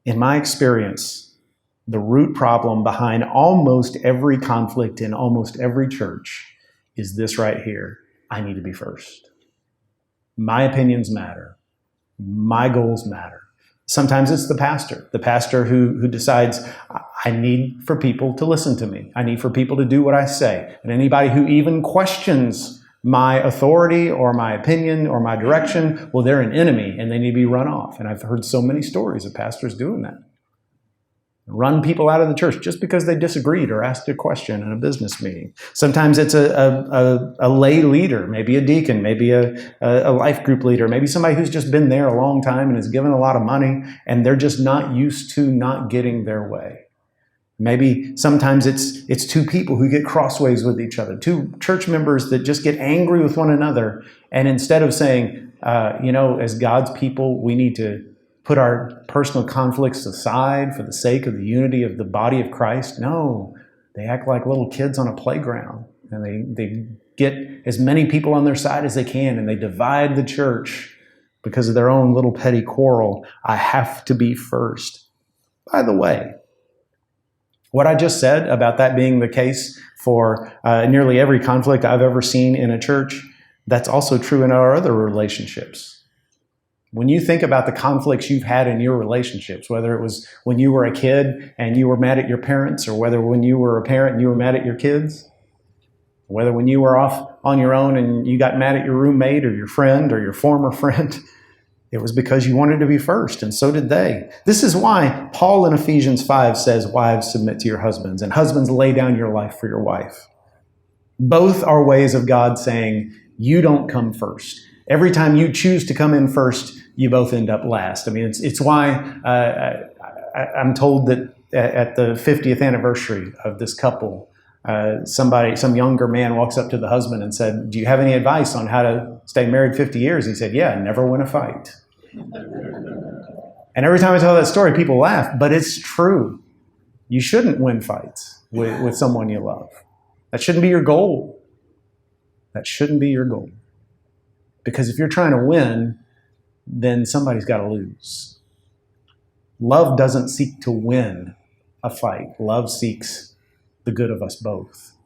In my experience, the root problem behind almost every conflict in almost every church is this right here. I need to be first. My opinions matter. My goals matter. Sometimes it's the pastor who decides, I need for people to listen to me. I need for people to do what I say. And anybody who even questions my authority or my opinion or my direction, well, they're an enemy and they need to be run off. And I've heard so many stories of pastors doing that. Run people out of the church just because they disagreed or asked a question in a business meeting. Sometimes it's a lay leader, maybe a deacon, maybe a life group leader, maybe somebody who's just been there a long time and has given a lot of money, and they're just not used to not getting their way. Maybe sometimes it's two people who get crossways with each other, two church members that just get angry with one another, and instead of saying, as God's people, we need to put our personal conflicts aside for the sake of the unity of the body of Christ. No, they act like little kids on a playground, and they get as many people on their side as they can, and they divide the church because of their own little petty quarrel. I have to be first. By the way, what I just said about that being the case for nearly every conflict I've ever seen in a church, that's also true in our other relationships. When you think about the conflicts you've had in your relationships, whether it was when you were a kid and you were mad at your parents, or whether when you were a parent and you were mad at your kids, whether when you were off on your own and you got mad at your roommate or your friend or your former friend, it was because you wanted to be first, and so did they. This is why Paul in Ephesians 5 says, wives, submit to your husbands, and husbands, lay down your life for your wife. Both are ways of God saying, you don't come first. Every time you choose to come in first, you both end up last. I mean, it's why I'm told that at the 50th anniversary of this couple, some younger man walks up to the husband and said, do you have any advice on how to stay married 50 years? He said, yeah, never win a fight. And every time I tell that story, people laugh, but it's true. You shouldn't win fights with someone you love. That shouldn't be your goal. That shouldn't be your goal. Because if you're trying to win, then somebody's got to lose. Love doesn't seek to win a fight. Love seeks the good of us both.